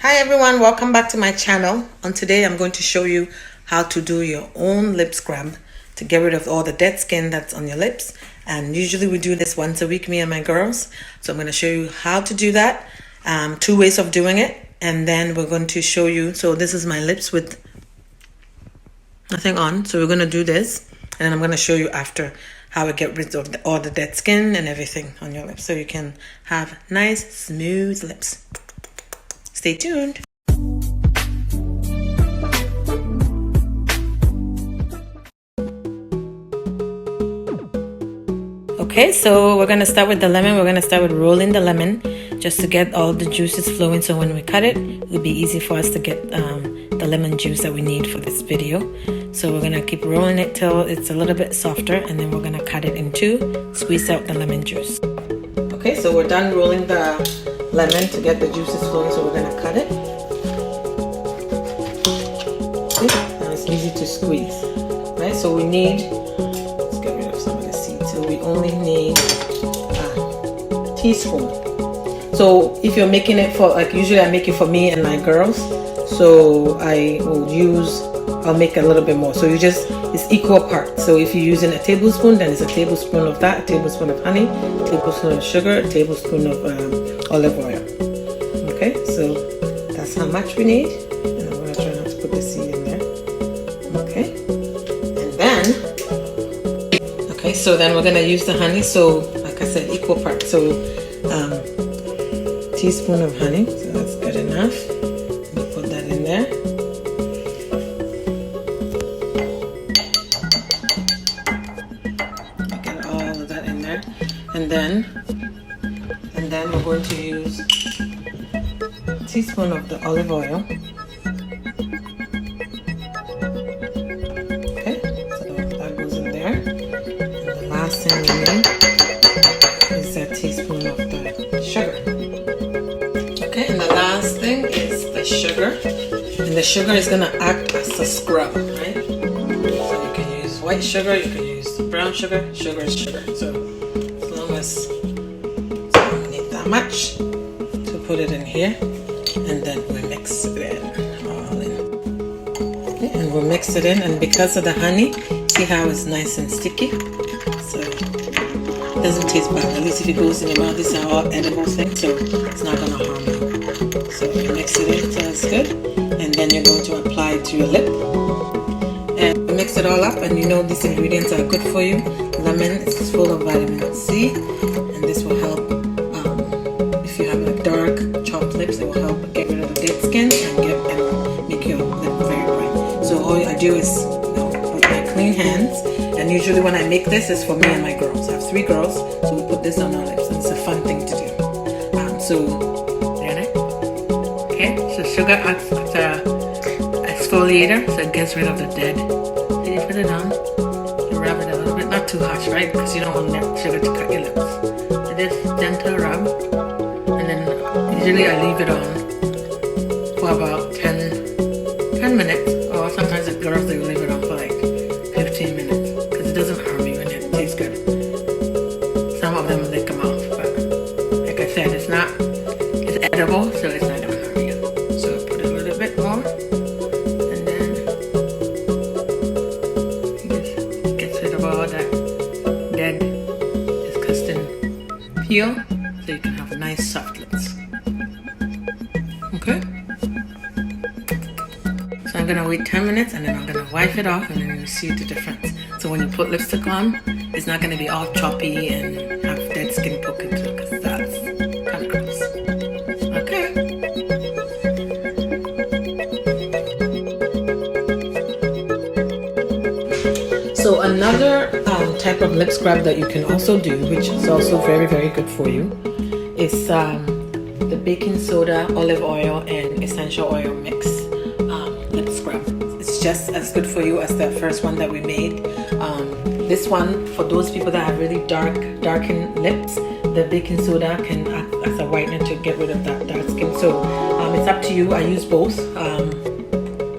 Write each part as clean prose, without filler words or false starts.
Hi everyone, welcome back to my channel. And today I'm going to show you how to do your own lip scrub to get rid of all the dead skin that's on your lips. And usually we do this once a week, me and my girls. So I'm going to show you how to do that, 2 ways of doing it. And then we're going to show you, so this is my lips with nothing on. So we're going to do this, and then I'm going to show you after how to get rid of all the dead skin and everything on your lips so you can have nice smooth lips. Stay tuned. Okay, so we're going to start with the lemon. We're going to start with rolling the lemon just to get all the juices flowing, so when we cut it, it'll be easy for us to get the lemon juice that we need for this video. So we're going to keep rolling it till it's a little bit softer, and then we're going to cut it in 2, squeeze out the lemon juice. Okay, so we're done rolling the lemon to get the juices flowing, so we're going to cut it. And it's easy to squeeze, right? So we need, let's get rid of some of the seeds. So we only need a teaspoon. So if you're making it for, like usually I make it for me and my girls, so I'll make a little bit more. So it's equal parts. So if you're using a tablespoon, then it's a tablespoon of that, a tablespoon of honey, a tablespoon of sugar, a tablespoon of olive oil. Okay, so that's how much we need. And I'm going to try not to put the seed in there. Okay, and then, so then we're going to use the honey. So like I said, equal parts. So teaspoon of honey, so that's good enough. We'll put that in there. Get all of that in there, and then we're going to use a teaspoon of the olive oil. Okay, so that goes in there. And the last thing we need is a teaspoon of the sugar. Okay, and the last thing is the sugar. And the sugar is going to act as a scrub, right? So you can use white sugar, you can use brown sugar. Sugar is sugar. So as long as you don't need that much, to put it in here, and then we mix it in, all in. Okay, and we'll mix it in, and because of the honey, see how it's nice and sticky? So it doesn't taste bad. At least if it goes in your mouth, these are all edible things, so it's not going to harm you. So you mix it in till it's good, and then you're going to apply it to your lip. And mix it all up, and you know these ingredients are good for you. Lemon is full of vitamin C, and this will help if you have like dark chopped lips. It will help get rid of the dead skin and make your lip very bright. So all I do is put my clean hands, and usually when I make this, it's for me and my girls. I have 3 girls, so we put this on our lips, and it's a fun thing to do. Okay, so sugar acts as an exfoliator, so it gets rid of the dead. So you put it on, you rub it a little bit, not too harsh, right? Because you don't want that sugar to cut your lips. So this gentle rub, and then usually I leave it on for about 10 minutes, or sometimes the girls, they will leave it on for like 15 minutes, because it doesn't harm you and it tastes good. Some of them lick them off, but like I said, it's edible, so it's not going to harm you. So put a little bit more, and then it gets rid of all that dead, disgusting peel, so you can have nice soft lips. Okay? So I'm going to wait 10 minutes, and then I'm going to wipe it off, and then you see the difference. So when you put lipstick on, it's not going to be all choppy and have dead skin poking through, because that's kind of gross. Okay. So another type of lip scrub that you can also do, which is also very, very good for you, is the baking soda, olive oil, and essential oil mix lip scrub. It's just as good for you as the first one that we made. This one, for those people that have really darkened lips, the baking soda can act as a whitener to get rid of that dark skin. So it's up to you. I use both, and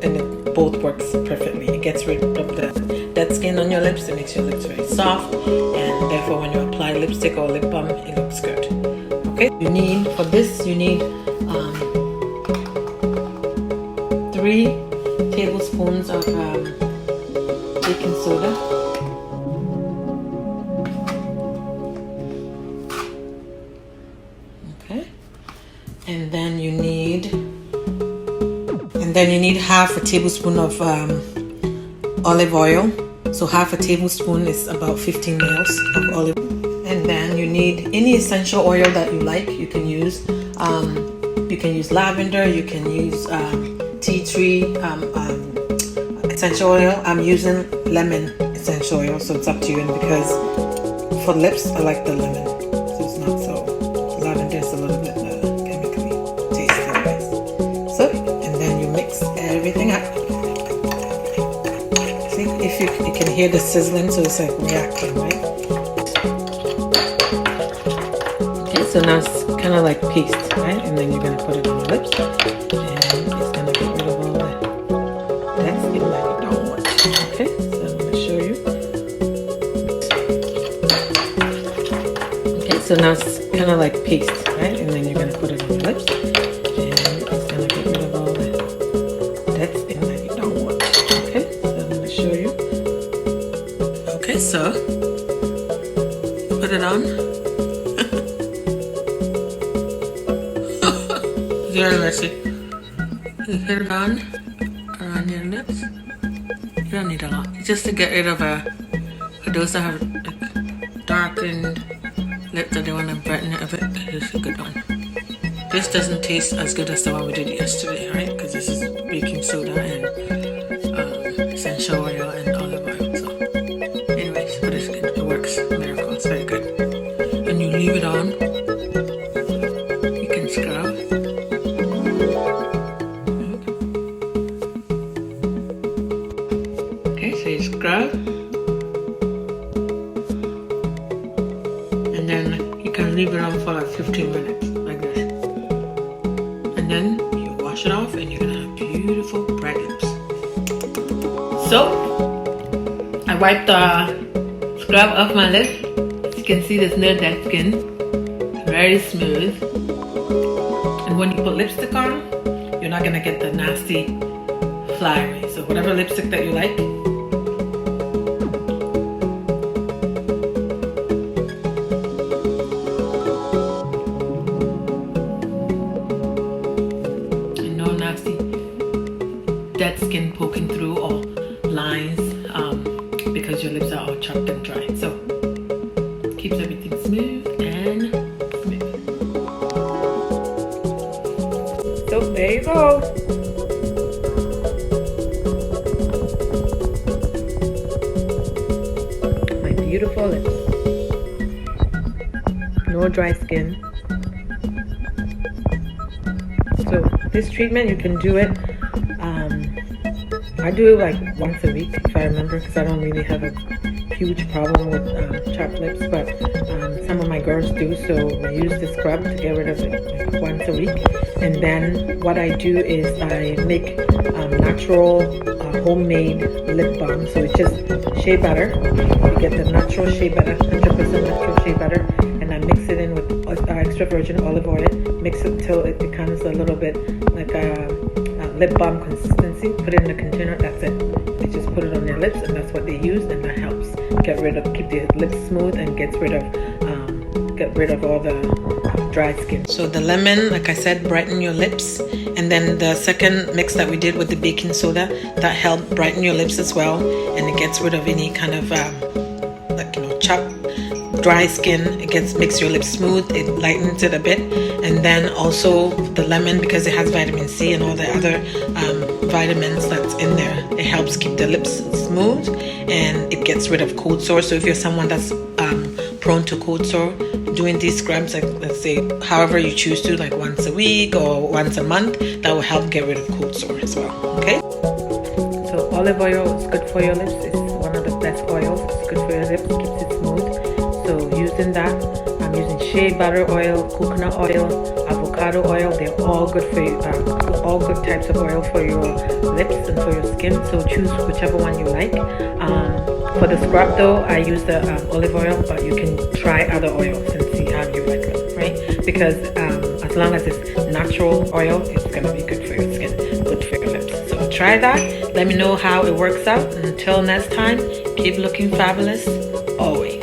it both works perfectly. It gets rid of the dead skin on your lips. It makes your lips very soft, and therefore when you apply lipstick or lip balm, it looks good. Okay, for this you need 3 tablespoons of baking soda. Okay, and then you need half a tablespoon of olive oil. So half a tablespoon is about 15 mils of olive oil. And then you need any essential oil that you like. You can use lavender, you can use tea tree essential oil. I'm using lemon essential oil, so it's up to you. And because for lips, I like the lemon, so it's not so lavender is a little bit chemically tasty. So, and then you mix everything up. See, if you can hear the sizzling, so it's like reacting, right? Okay, so now it's kind of like paste, right? And then you're gonna put it on your lips, and it's gonna get rid of all that skin that you don't want. Okay, so I'm gonna show you. Okay, so now it's kind of like paste, right? And then you're gonna put it on your lips, and it's gonna get rid of all that skin that you don't want. Okay, so I'm gonna show you. Okay, so put it on. Very messy. You put it on around your lips. You don't need a lot. Just to get rid of those that have like darkened lips that they want to brighten it a bit. This is a good one. This doesn't taste as good as the one we did yesterday, right? Because this is baking soda and essential oil and olive oil. So, anyways, but it's good. It works. Miracle. It's very good. And you leave it on. You can scrub. Scrub, and then you can leave it on for like 15 minutes like this, and then you wash it off and you're gonna have beautiful bright lips. So I wiped the scrub off my lips. As you can see, there's no dead skin. It's very smooth, and when you put lipstick on, you're not gonna get the nasty flyery. So whatever lipstick that you like, dead skin poking through or lines because your lips are all chapped and dry. So keeps everything smooth and smooth. So there you go. My beautiful lips. No dry skin. So this treatment, you can do it. I do it like once a week if I remember, because I don't really have a huge problem with chapped lips, but some of my girls do, so I use the scrub to get rid of it like once a week. And then what I do is I make natural homemade lip balm. So it's just shea butter. You get the natural shea butter, 100% natural shea butter, and I mix it in with extra virgin olive oil. Mix it till it becomes a little bit like a lip balm consistency. Put it in a container. That's it. They just put it on their lips, and that's what they use, and that helps keep their lips smooth and get rid of all the dry skin. So the lemon, like I said, brighten your lips, and then the second mix that we did with the baking soda, that helped brighten your lips as well, and it gets rid of any kind of chapped dry skin. It makes your lips smooth. It lightens it a bit. And then also the lemon, because it has vitamin C and all the other vitamins that's in there, it helps keep the lips smooth, and it gets rid of cold sore. So if you're someone that's prone to cold sore, doing these scrubs, like let's say however you choose to, like once a week or once a month, that will help get rid of cold sore as well. Okay, so olive oil is good for your lips. It's one of the best oils. It's good for your lips, keeps it smooth. So using that, I'm using shea butter oil, coconut oil, avocado oil. They're all good for you, all good types of oil for your lips and for your skin. So choose whichever one you like. For the scrub though, I use the olive oil, but you can try other oils and see how you like them, right? Because as long as it's natural oil, it's gonna be good for your skin, good for your lips. So try that. Let me know how it works out. And until next time, keep looking fabulous always.